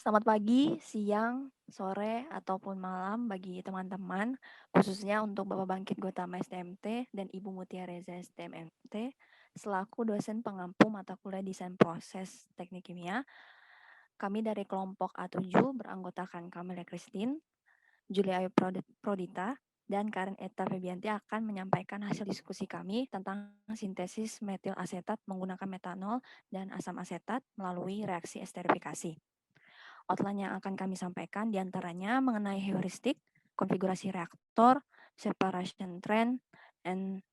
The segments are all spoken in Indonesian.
Selamat pagi, siang, sore, ataupun malam bagi teman-teman, khususnya untuk Bapak Bangkit Gotama STMT dan Ibu Mutia Reza STMT, selaku dosen pengampu mata kuliah Desain Proses Teknik Kimia. Kami dari kelompok A7 beranggotakan Kamelia Christine, Julia Ayu Prodita, dan Karen Eta Febianti akan menyampaikan hasil diskusi kami tentang sintesis metil asetat menggunakan metanol dan asam asetat melalui reaksi esterifikasi. Outline yang akan kami sampaikan diantaranya mengenai heuristik, konfigurasi reaktor, separation trend,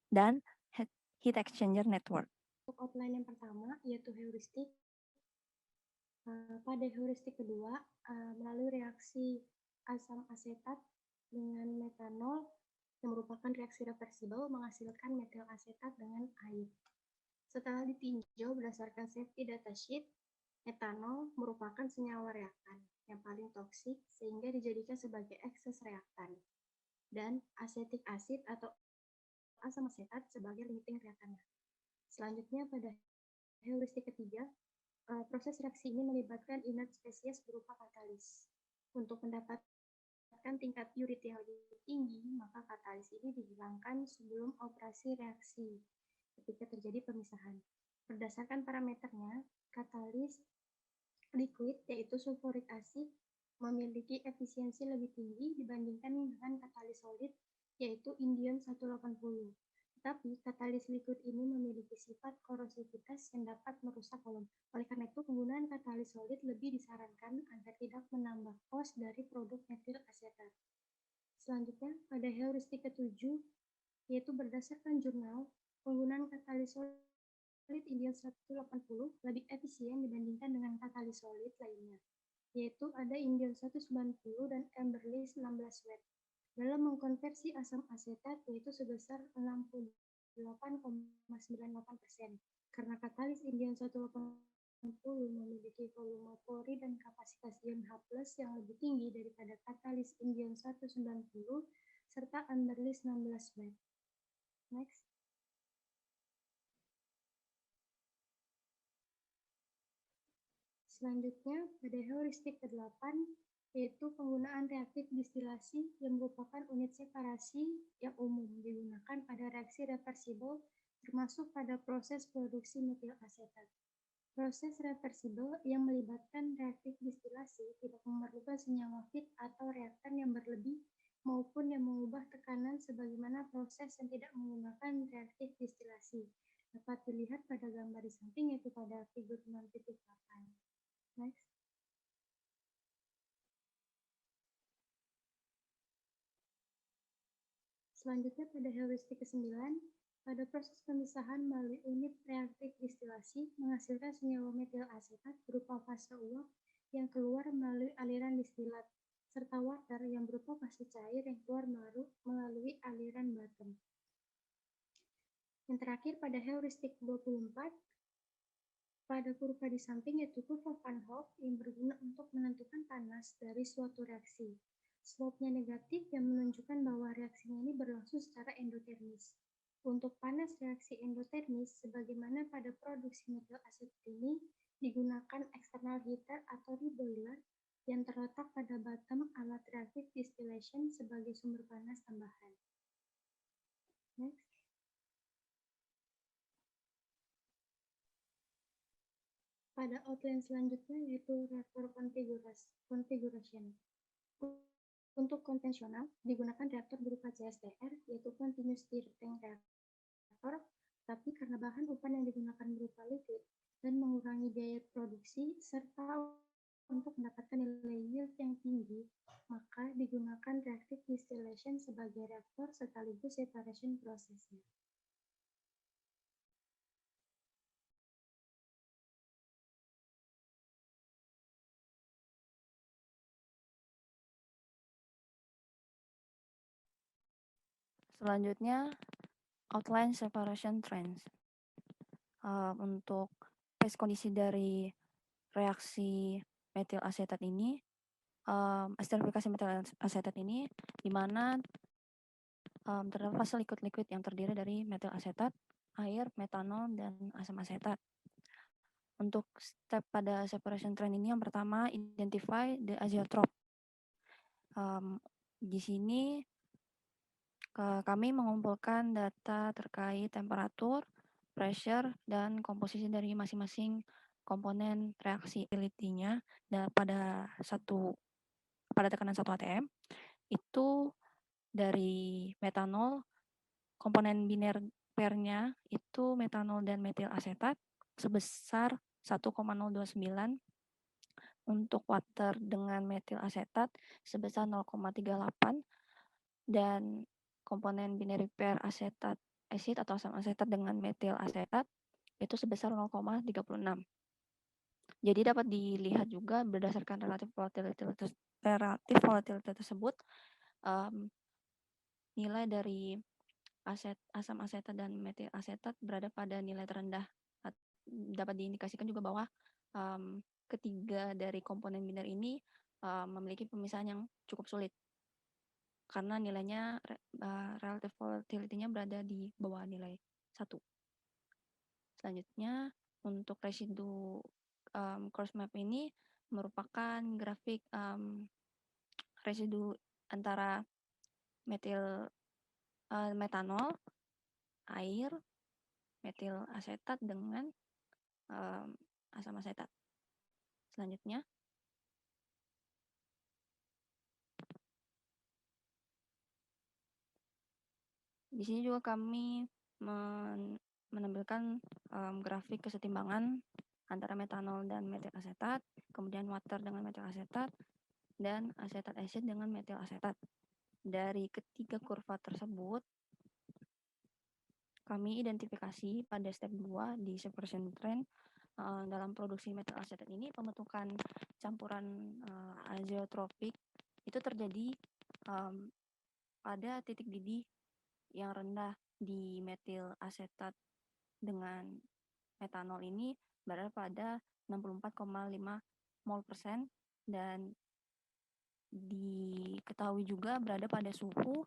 dan heat exchanger network. Untuk outline yang pertama yaitu heuristik. Pada heuristik kedua, melalui reaksi asam asetat dengan metanol yang merupakan reaksi reversibel menghasilkan metil asetat dengan air. Setelah ditinjau berdasarkan safety data sheet, metanol merupakan senyawa reaktan yang paling toksik sehingga dijadikan sebagai ekses reaktan, dan acetic acid atau asam asetat sebagai limiting reaktannya. Selanjutnya pada heuristik ketiga, proses reaksi ini melibatkan inert spesies berupa katalis. Untuk mendapatkan tingkat purity yang lebih tinggi, maka katalis ini dihilangkan sebelum operasi reaksi ketika terjadi pemisahan. Berdasarkan parameternya, katalis liquid yaitu sulfuric acid memiliki efisiensi lebih tinggi dibandingkan dengan katalis solid yaitu indium 180. Tetapi katalis liquid ini memiliki sifat korosivitas yang dapat merusak kolom. Oleh karena itu, penggunaan katalis solid lebih disarankan agar tidak menambah kos dari produk metil asetat. Selanjutnya, pada heuristik ketujuh, yaitu berdasarkan jurnal, penggunaan katalis solid indium 180 lebih efisien dibandingkan dengan katalis solid lainnya, yaitu ada indium 190 dan Amberlist 16 watt. Dalam mengkonversi asam asetat yaitu sebesar 68,98%. Karena katalis indium 180 memiliki volume pori dan kapasitas ion H+ yang lebih tinggi daripada katalis indium 190 serta Amberlist 16 watt. Next. Selanjutnya, pada heuristik ke-8, yaitu penggunaan reaktif distilasi yang merupakan unit separasi yang umum digunakan pada reaksi reversibel termasuk pada proses produksi metil asetat. Proses reversibel yang melibatkan reaktif distilasi tidak memerlukan senyawa feed atau reaktan yang berlebih maupun yang mengubah tekanan sebagaimana proses yang tidak menggunakan reaktif distilasi. Dapat dilihat pada gambar di samping yaitu pada figur 6.8. Next. Selanjutnya pada heuristik ke-9, pada proses pemisahan melalui unit reaktif distilasi menghasilkan senyawa metil asetat berupa fase uap yang keluar melalui aliran distilat, serta water yang berupa fase cair yang keluar melalui aliran bottom. Yang terakhir pada heuristik 24, pada kurva di samping yaitu kurva Van Hoff yang berguna untuk menentukan panas dari suatu reaksi. Slope-nya negatif yang menunjukkan bahwa reaksinya ini berlangsung secara endotermis. Untuk panas reaksi endotermis, sebagaimana pada produksi metil asetat ini, digunakan external heater atau reboiler yang terletak pada bottom alat reactive distillation sebagai sumber panas tambahan. Next. Pada outline selanjutnya yaitu reaktor configuration. Untuk konvensional, digunakan reaktor berupa CSTR, yaitu Continuous Stir Tank Reactor, tapi karena bahan upan yang digunakan berupa liquid dan mengurangi biaya produksi, serta untuk mendapatkan nilai yield yang tinggi, maka digunakan reactive distillation sebagai reaktor sekaligus separation prosesnya. Selanjutnya, outline separation trends. Untuk phase kondisi dari reaksi metil asetat ini, esterifikasi metil asetat ini, di mana terdapat fase liquid-liquid yang terdiri dari metil asetat, air, metanol, dan asam asetat. Untuk step pada separation trend ini yang pertama identify the azeotrope. Di sini kami mengumpulkan data terkait temperatur, pressure, dan komposisi dari masing-masing komponen reaksi utility-nya pada tekanan 1 atm. Itu dari metanol, komponen biner pairnya itu metanol dan metil asetat sebesar 1,029, untuk water dengan metil asetat sebesar 0,38, dan komponen binary pair asetat acid atau asam asetat dengan metil asetat itu sebesar 0,36. Jadi dapat dilihat juga berdasarkan relatif volatility tersebut, nilai dari asam asetat dan metil asetat berada pada nilai terendah. Dapat diindikasikan juga bahwa ketiga dari komponen binar ini memiliki pemisahan yang cukup sulit karena nilainya relative volatility-nya berada di bawah nilai 1. Selanjutnya untuk residu cross map ini merupakan grafik residu antara metanol, air, metil asetat dengan asam asetat. Selanjutnya di sini juga kami menampilkan grafik kesetimbangan antara metanol dan metil asetat, kemudian water dengan metil asetat, dan asetat acid dengan metil asetat. Dari ketiga kurva tersebut, kami identifikasi pada step 2 di separation trend dalam produksi metil asetat ini pembentukan campuran azeotropik itu terjadi pada titik didih yang rendah di metil asetat dengan metanol ini berada pada 64,5 mol persen, dan diketahui juga berada pada suhu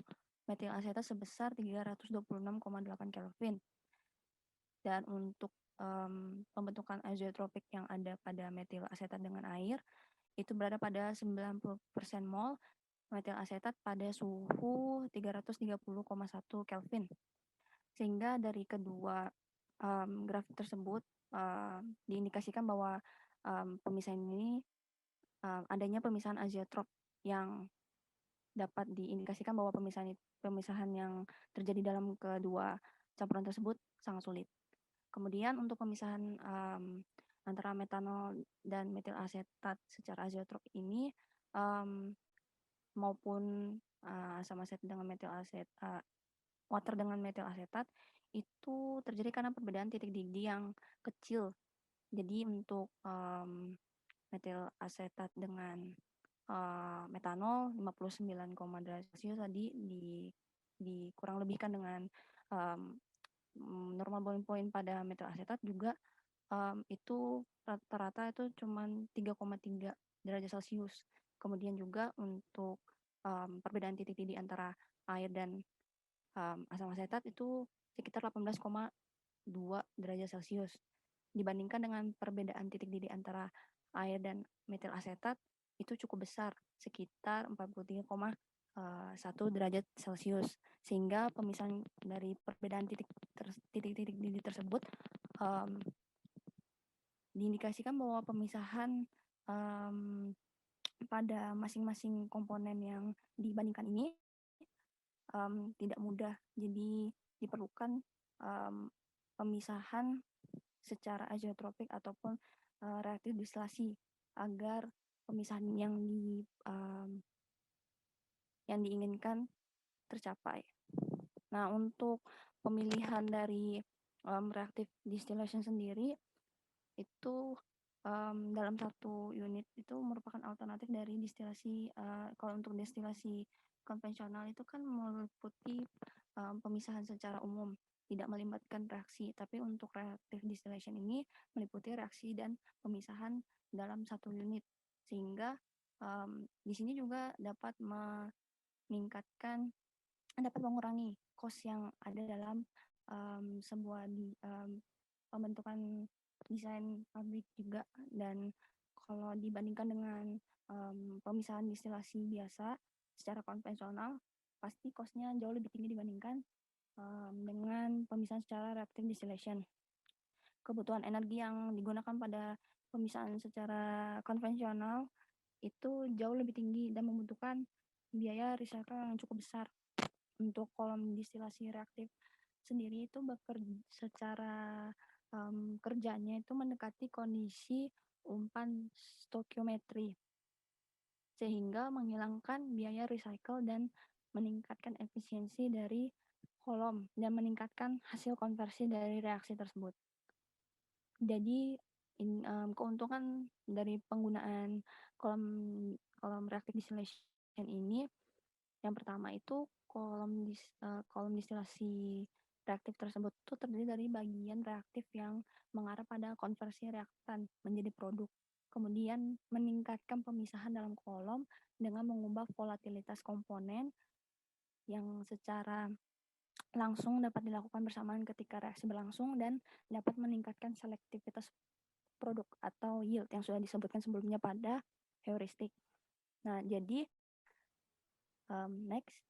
metil asetat sebesar 326,8 Kelvin. Dan untuk pembentukan azeotropik yang ada pada metil asetat dengan air itu berada pada 90% mol metil asetat pada suhu 330,1 Kelvin. Sehingga dari kedua grafik tersebut diindikasikan bahwa pemisahan ini adanya pemisahan azeotrop yang dapat diindikasikan bahwa pemisahan yang terjadi dalam kedua campuran tersebut sangat sulit. Kemudian untuk pemisahan antara metanol dan metil asetat secara azeotrop ini maupun asam asetat dengan metil water dengan metil asetat itu terjadi karena perbedaan titik didih yang kecil. Jadi untuk metil asetat dengan metanol 59, derajat Celcius tadi dikurang lebihkan dengan normal boiling point pada metil asetat juga itu rata-rata itu cuma 3,3 derajat Celcius. Kemudian juga untuk perbedaan titik didih antara air dan asam asetat itu sekitar 18,2 derajat Celcius. Dibandingkan dengan perbedaan titik didih antara air dan metil asetat itu cukup besar, sekitar 43,1 derajat Celcius. Sehingga pemisahan dari perbedaan titik-titik didih tersebut diindikasikan bahwa pemisahan pada masing-masing komponen yang dibandingkan ini tidak mudah. Jadi diperlukan pemisahan secara azeotropik ataupun reaktif distilasi agar pemisahan yang diinginkan tercapai. Nah, untuk pemilihan dari reaktif distillation sendiri itu dalam satu unit itu merupakan alternatif dari destilasi. Kalau untuk destilasi konvensional itu kan meliputi pemisahan secara umum, tidak melibatkan reaksi. Tapi untuk reactive distillation ini meliputi reaksi dan pemisahan dalam satu unit, sehingga di sini juga dapat mengurangi cost yang ada dalam sebuah pembentukan desain pabrik juga. Dan kalau dibandingkan dengan pemisahan distilasi biasa secara konvensional, pasti cost-nya jauh lebih tinggi dibandingkan dengan pemisahan secara reactive distillation. Kebutuhan energi yang digunakan pada pemisahan secara konvensional itu jauh lebih tinggi dan membutuhkan biaya recycle yang cukup besar. Untuk kolom distilasi reaktif sendiri itu bekerja secara kerjanya itu mendekati kondisi umpan stokiometri, sehingga menghilangkan biaya recycle dan meningkatkan efisiensi dari kolom dan meningkatkan hasil konversi dari reaksi tersebut. Jadi keuntungan dari penggunaan kolom kolom reactive distillation ini, yang pertama itu kolom distilasi reaktif tersebut itu terdiri dari bagian reaktif yang mengarah pada konversi reaktan menjadi produk. Kemudian meningkatkan pemisahan dalam kolom dengan mengubah volatilitas komponen yang secara langsung dapat dilakukan bersamaan ketika reaksi berlangsung dan dapat meningkatkan selektivitas produk atau yield yang sudah disebutkan sebelumnya pada heuristik. Nah, jadi next.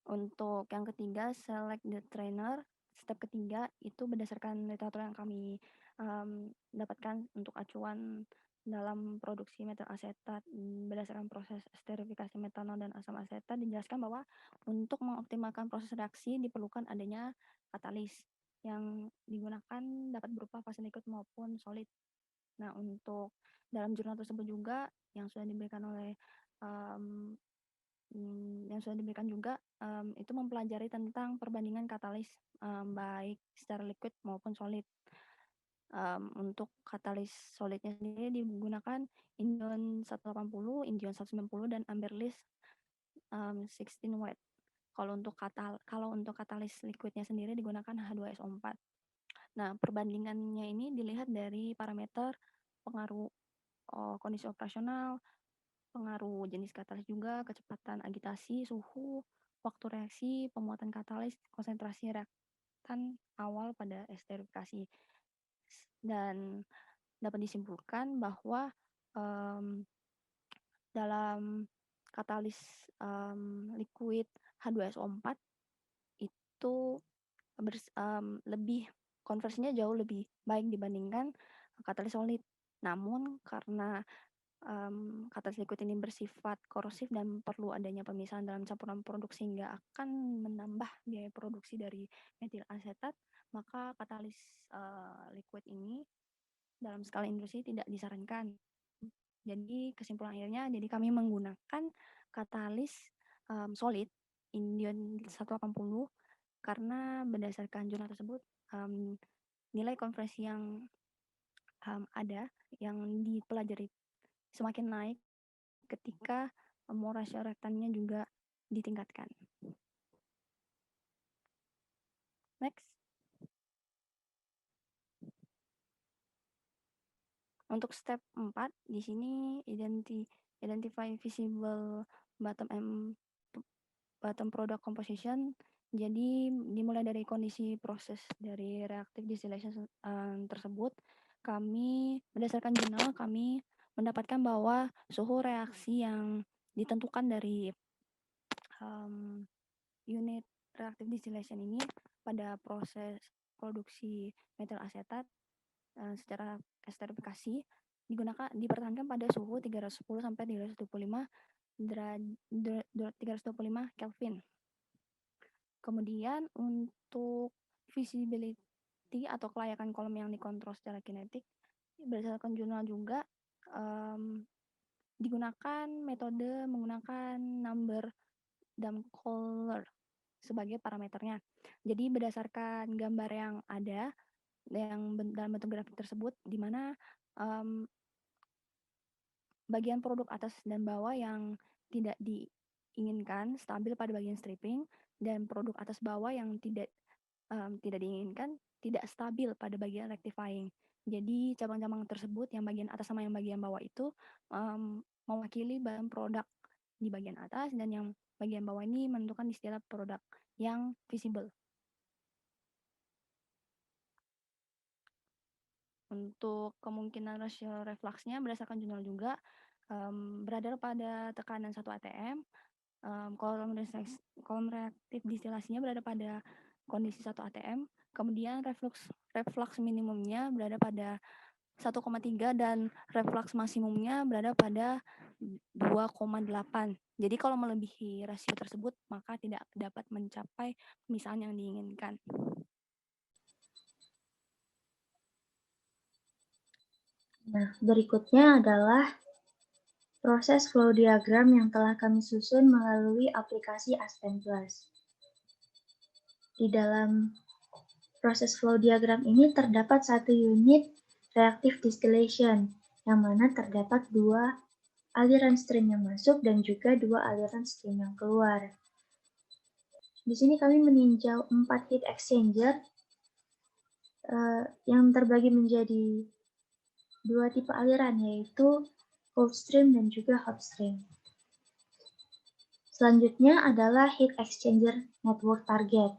Untuk yang ketiga, select the trainer. Step ketiga itu berdasarkan literatur yang kami dapatkan untuk acuan dalam produksi metil asetat berdasarkan proses esterifikasi metanol dan asam asetat, dijelaskan bahwa untuk mengoptimalkan proses reaksi diperlukan adanya katalis yang digunakan dapat berupa fase liquid maupun solid. Nah, untuk dalam jurnal tersebut juga yang sudah diberikan oleh yang sudah diberikan juga itu mempelajari tentang perbandingan katalis baik secara liquid maupun solid. Untuk katalis solidnya sendiri digunakan indium 180, indium 190 dan amberlis 16 watt. Kalau untuk katalis liquidnya sendiri digunakan H2SO4. Nah, perbandingannya ini dilihat dari parameter pengaruh kondisi operasional, pengaruh jenis katalis juga, kecepatan agitasi, suhu, waktu reaksi, pemuatan katalis, konsentrasi reaktan awal pada esterifikasi. Dan dapat disimpulkan bahwa dalam katalis liquid H2SO4 itu lebih konversinya jauh lebih baik dibandingkan katalis solid. Namun karena katalis liquid ini bersifat korosif dan perlu adanya pemisahan dalam campuran produk sehingga akan menambah biaya produksi dari metil asetat, maka katalis liquid ini dalam skala industri tidak disarankan. Jadi kesimpulan akhirnya, jadi kami menggunakan katalis solid indium 180 karena berdasarkan jurnal tersebut nilai konversi yang ada yang dipelajari semakin naik ketika mol rasio reaktannya juga ditingkatkan. Next. Untuk step 4 di sini identify visible bottom product composition. Jadi dimulai dari kondisi proses dari reactive distillation tersebut, kami berdasarkan jurnal kami mendapatkan bahwa suhu reaksi yang ditentukan dari unit reactive distillation ini pada proses produksi metil asetat secara esterifikasi dipertahankan pada suhu 310 sampai 325 Kelvin. Kemudian untuk visibility atau kelayakan kolom yang dikontrol secara kinetik berdasarkan jurnal juga digunakan metode menggunakan number dan color sebagai parameternya. Jadi berdasarkan gambar yang ada yang dalam bentuk grafik tersebut, di mana bagian produk atas dan bawah yang tidak diinginkan stabil pada bagian stripping, dan produk atas bawah yang tidak diinginkan tidak stabil pada bagian rectifying. Jadi cabang-cabang tersebut yang bagian atas sama yang bagian bawah itu mewakili bahan produk di bagian atas, dan yang bagian bawah ini menentukan istilah produk yang visible. Untuk kemungkinan rasio refluksnya berdasarkan jurnal juga, berada pada tekanan 1 atm, kolom reaktif distilasinya berada pada kondisi 1 atm, kemudian reflux minimumnya berada pada 1,3 dan reflux maksimumnya berada pada 2,8. Jadi kalau melebihi rasio tersebut maka tidak dapat mencapai pemisahan yang diinginkan. Nah, berikutnya adalah proses flow diagram yang telah kami susun melalui aplikasi Aspen Plus. Di dalam proses flow diagram ini terdapat satu unit reactive distillation, yang mana terdapat 2 aliran stream yang masuk dan juga 2 aliran stream yang keluar. Di sini kami meninjau 4 heat exchanger yang terbagi menjadi 2 tipe aliran, yaitu cold stream dan juga hot stream. Selanjutnya adalah heat exchanger network target.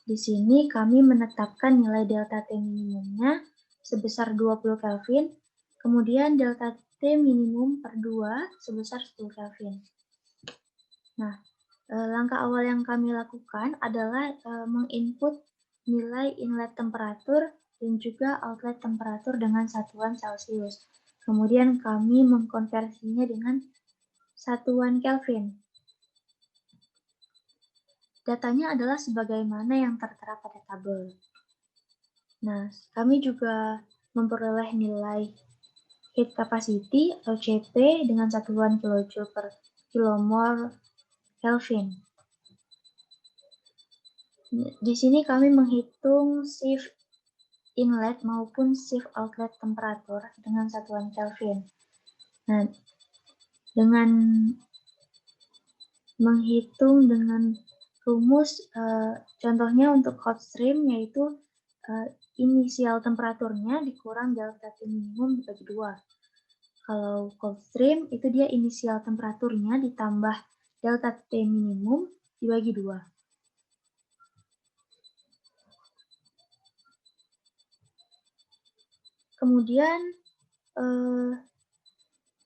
Di sini kami menetapkan nilai delta T minimumnya sebesar 20 Kelvin, kemudian delta T minimum per 2 sebesar 10 Kelvin. Nah, langkah awal yang kami lakukan adalah menginput nilai inlet temperatur dan juga outlet temperatur dengan satuan Celcius. Kemudian kami mengkonversinya dengan satuan Kelvin. Datanya adalah sebagaimana yang tertera pada tabel. Nah, kami juga memperoleh nilai heat capacity atau CP dengan satuan kilojoule per kilomol Kelvin. Di sini kami menghitung shift inlet maupun shift outlet temperatur dengan satuan Kelvin. Nah, dengan menghitung dengan rumus, contohnya untuk hot stream yaitu inisial temperaturnya dikurang delta T minimum dibagi 2. Kalau cold stream itu dia inisial temperaturnya ditambah delta T minimum dibagi 2. Kemudian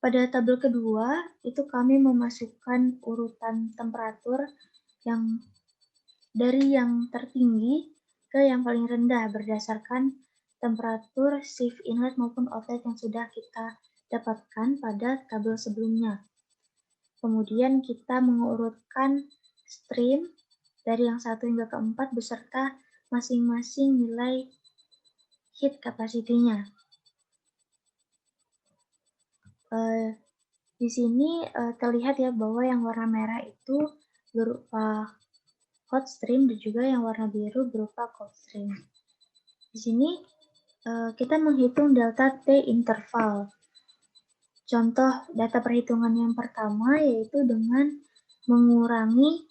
pada tabel kedua itu kami memasukkan urutan temperatur yang dari yang tertinggi ke yang paling rendah berdasarkan temperatur shift inlet maupun outlet yang sudah kita dapatkan pada tabel sebelumnya. Kemudian kita mengurutkan stream dari yang 1 hingga ke 4 beserta masing-masing nilai heat capacity-nya. Di sini terlihat ya bahwa yang warna merah itu berupa hot stream dan juga yang warna biru berupa cold stream. Di sini kita menghitung delta T interval. Contoh data perhitungan yang pertama yaitu dengan mengurangi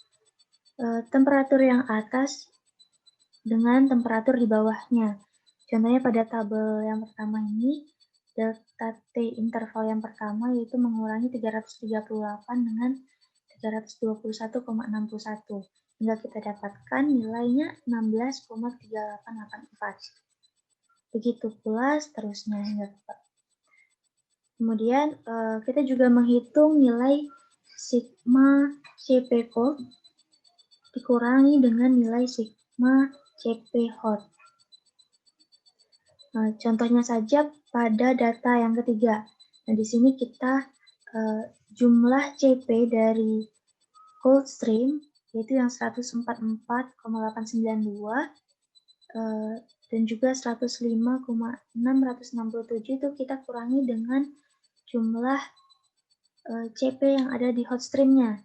temperatur yang atas dengan temperatur di bawahnya. Contohnya pada tabel yang pertama ini, delta T interval yang pertama yaitu mengurangi 338 dengan 321,61 hingga kita dapatkan nilainya 16,3884. Begitu pula seterusnya hingga kemudian kita juga menghitung nilai sigma Cp cold dikurangi dengan nilai sigma Cp hot. Nah, contohnya saja pada data yang ketiga. Nah, di sini kita jumlah Cp dari cold stream yaitu yang 144,892 dan juga 105,667 itu kita kurangi dengan jumlah Cp yang ada di hot stream-nya.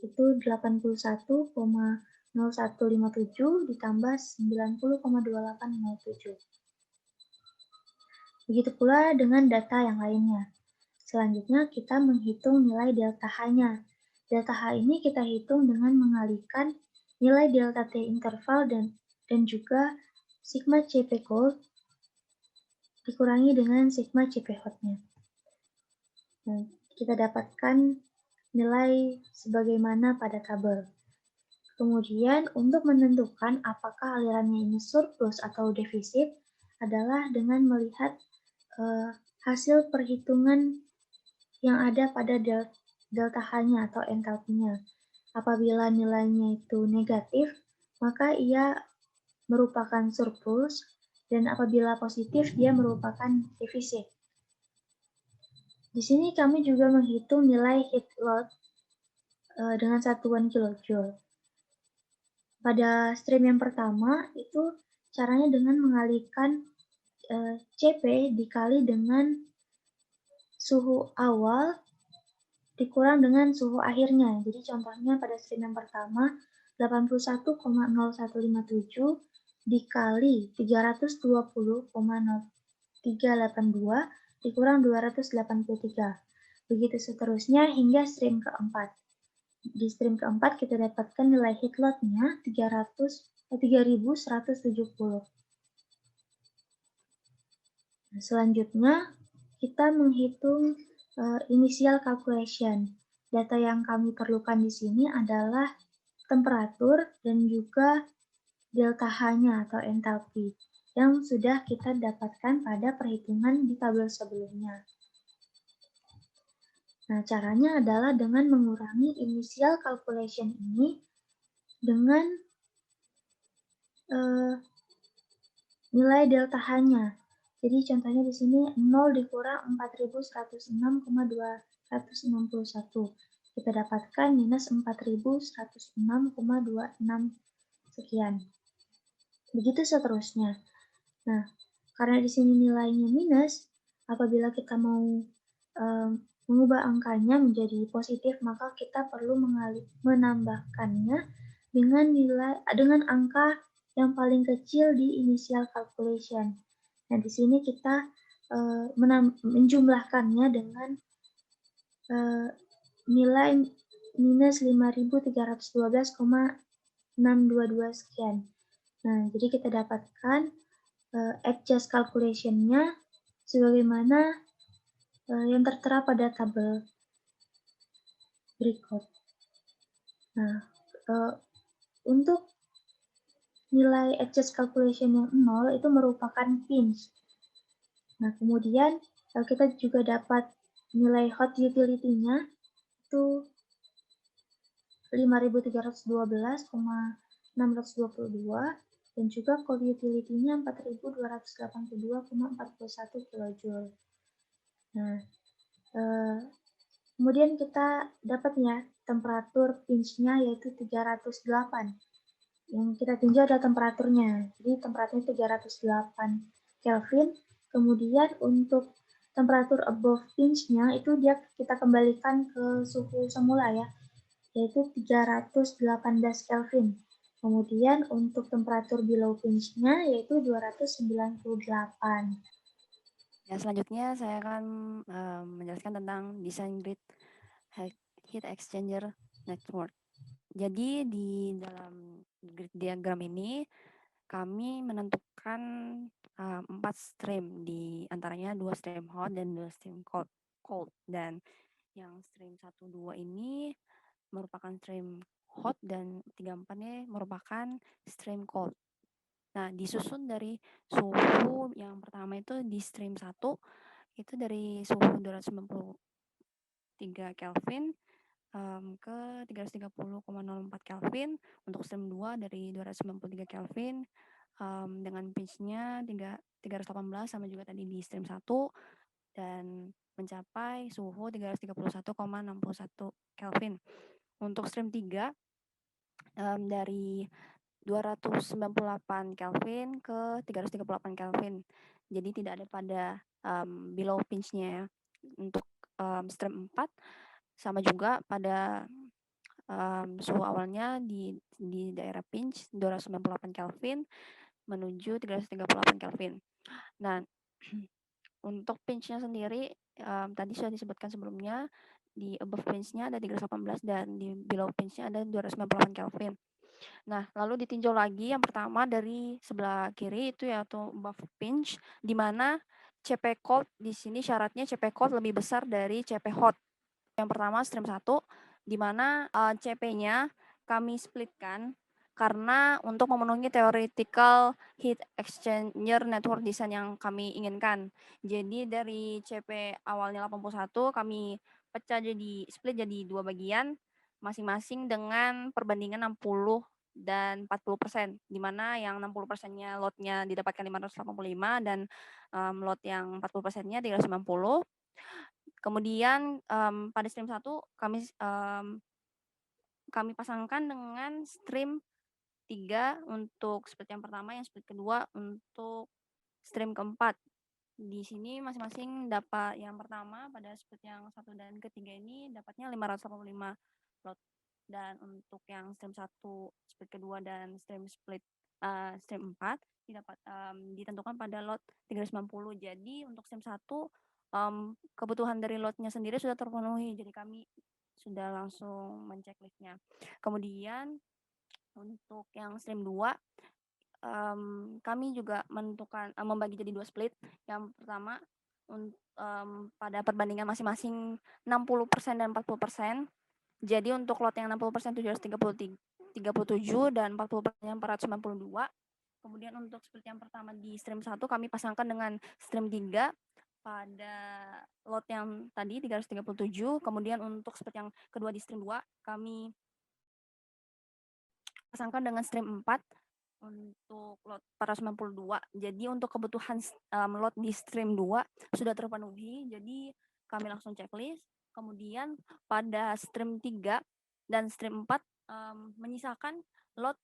Itu 81,0157 ditambah 90,2807. Begitu pula dengan data yang lainnya. Selanjutnya kita menghitung nilai delta H-nya. Delta H ini kita hitung dengan mengalihkan nilai delta T interval dan juga sigma Cp cold dikurangi dengan sigma Cp hot-nya. Nah, kita dapatkan nilai sebagaimana pada tabel. Kemudian untuk menentukan apakah alirannya ini surplus atau defisit adalah dengan melihat hasil perhitungan yang ada pada delta H-nya atau entalpinya. Apabila nilainya itu negatif, maka ia merupakan surplus, dan apabila positif, dia merupakan defisit. Di sini kami juga menghitung nilai heat loss dengan satuan kilojoule. Pada stream yang pertama, itu caranya dengan mengalihkan CP dikali dengan suhu awal dikurang dengan suhu akhirnya. Jadi contohnya pada stream yang pertama 81,0157 dikali 320,0382 dikurang 283. Begitu seterusnya hingga stream keempat. Di stream keempat kita dapatkan nilai heat load-nya 3170. Nah, selanjutnya kita menghitung initial calculation. Data yang kami perlukan di sini adalah temperatur dan juga delta H-nya atau entalpi yang sudah kita dapatkan pada perhitungan di tabel sebelumnya. Nah, caranya adalah dengan mengurangi initial calculation ini dengan nilai delta H-nya. Jadi contohnya di sini 0 dikurang 4106,261. Kita dapatkan minus 4106,26 sekian. Begitu seterusnya. Nah, karena di sini nilainya minus, apabila kita mau mengubah angkanya menjadi positif, maka kita perlu menambahkannya dengan angka yang paling kecil di initial calculation. Nah, di sini kita menjumlahkannya dengan nilai minus 5.312,622 sekian. Nah, jadi kita dapatkan adjust calculation-nya sebagaimana yang tertera pada tabel berikut. Nah, untuk nilai adjust calculation yang 0 itu merupakan pinch. Nah, kemudian kita juga dapat nilai hot utility-nya itu 5.312,622 dan juga cold utility-nya 4.282,41 kJ. Nah, kemudian kita dapat ya temperatur pinch-nya yaitu 308. Yang kita tinjau adalah temperaturnya. Jadi temperaturnya 308 Kelvin. Kemudian untuk temperatur above pinch-nya itu kita kembalikan ke suhu semula ya, yaitu 318 Kelvin. Kemudian untuk temperatur below pinch-nya yaitu 298. Ya, selanjutnya saya akan menjelaskan tentang desain grid heat exchanger network. Jadi di dalam grid diagram ini kami menentukan 4 stream, di antaranya 2 stream hot dan 2 stream cold. Dan yang stream 1, 2 ini merupakan stream hot dan 3, 4-nya merupakan stream cold. Nah, disusun dari suhu yang pertama itu di stream 1 itu dari suhu 293 Kelvin ke 330,04 Kelvin. Untuk stream 2 dari 293 Kelvin dengan pinch-nya 318 sama juga tadi di stream 1 dan mencapai suhu 331,61 Kelvin. Untuk stream 3 dari 298 Kelvin ke 338 Kelvin. Jadi tidak ada pada below pinch-nya ya. Untuk stream 4 sama juga pada suhu awalnya di daerah pinch 298 Kelvin menuju 338 Kelvin. Nah, untuk pinch-nya sendiri tadi sudah disebutkan sebelumnya, di above pinch-nya ada 318 dan di below pinch-nya ada 298 Kelvin. Nah, lalu ditinjau lagi yang pertama dari sebelah kiri itu yaitu above pinch, di mana CP cold di sini syaratnya CP cold lebih besar dari CP hot. Yang pertama stream 1 di mana CP-nya kami splitkan karena untuk memenuhi theoretical heat exchanger network design yang kami inginkan. Jadi dari CP awalnya 81 kami split jadi 2 bagian masing-masing dengan perbandingan 60 dan 40%, di mana yang 60%-nya lotnya didapatkan 585 dan lot yang 40%-nya 390. Kemudian pada stream 1 kami pasangkan dengan stream 3 untuk split yang pertama, yang split kedua untuk stream keempat. Di sini masing-masing dapat yang pertama pada split yang satu dan ketiga ini dapatnya 585 lot. Dan untuk yang stream 1 split kedua dan stream 4 ditentukan pada lot 390. Jadi untuk stream 1 kebutuhan dari lotnya sendiri sudah terpenuhi. Jadi kami sudah langsung mencek-listnya. Kemudian untuk yang stream 2 kami juga membagi jadi 2 split. Yang pertama pada perbandingan masing-masing 60% dan 40%. Jadi untuk lot yang 60% 737 dan 40% 492. Kemudian untuk split yang pertama di stream 1 kami pasangkan dengan stream 3 pada lot yang tadi 337. Kemudian untuk split yang kedua di stream 2 kami pasangkan dengan stream 4 untuk lot 492. Jadi untuk kebutuhan lot di stream 2 sudah terpenuhi. Jadi kami langsung checklist. Kemudian pada stream 3 dan stream 4 menyisakan lot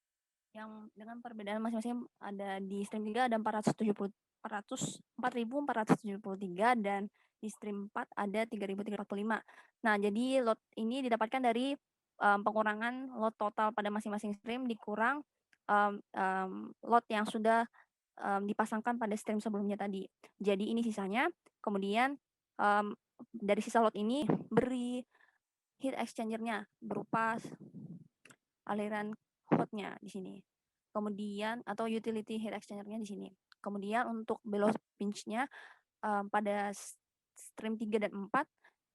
yang dengan perbedaan masing-masing. Ada di stream 3 ada 4.473 dan di stream 4 ada 3.345. Nah, jadi lot ini didapatkan dari pengurangan lot total pada masing-masing stream dikurang lot yang sudah dipasangkan pada stream sebelumnya tadi. Jadi ini sisanya. Kemudian dari sisa lot ini beri heat exchanger-nya berupa aliran hotnya di sini. Kemudian atau utility heat exchanger-nya di sini. Kemudian untuk below pinch-nya pada stream 3 dan 4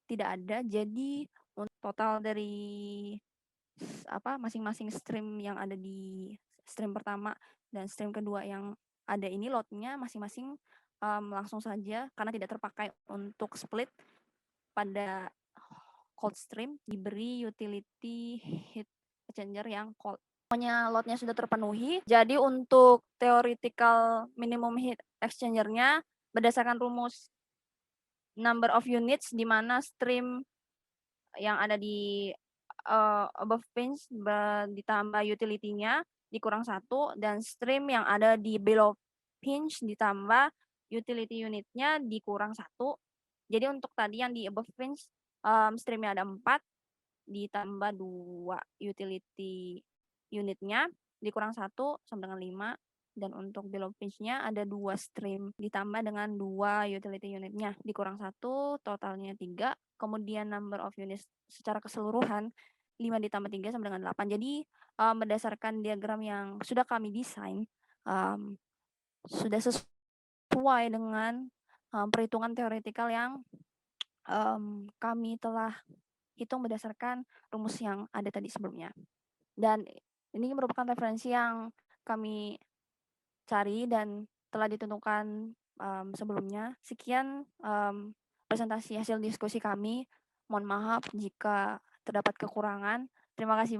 tidak ada. Jadi untuk total dari masing-masing stream yang ada di stream pertama dan stream kedua yang ada ini lotnya masing-masing langsung saja karena tidak terpakai untuk split pada cold stream diberi utility heat exchanger yang cold. Pokoknya lotnya sudah terpenuhi. Jadi untuk theoretical minimum heat exchanger-nya berdasarkan rumus number of units di mana stream yang ada di above pinch ditambah utility-nya dikurang 1 dan stream yang ada di below pinch ditambah utility unit-nya dikurang 1. Jadi untuk tadi yang di above pinch stream-nya ada 4 ditambah 2 utility unit-nya dikurang 1 sama dengan 5. Dan untuk below pinch-nya ada 2 stream ditambah dengan 2 utility unit-nya dikurang 1, totalnya 3. Kemudian number of units secara keseluruhan 5 ditambah 3 sama dengan 8. Jadi berdasarkan diagram yang sudah kami desain sudah sesuai dengan perhitungan teoretikal yang kami telah hitung berdasarkan rumus yang ada tadi sebelumnya. Dan ini merupakan referensi yang kami cari dan telah ditentukan sebelumnya. Sekian presentasi hasil diskusi kami. Mohon maaf jika terdapat kekurangan. Terima kasih.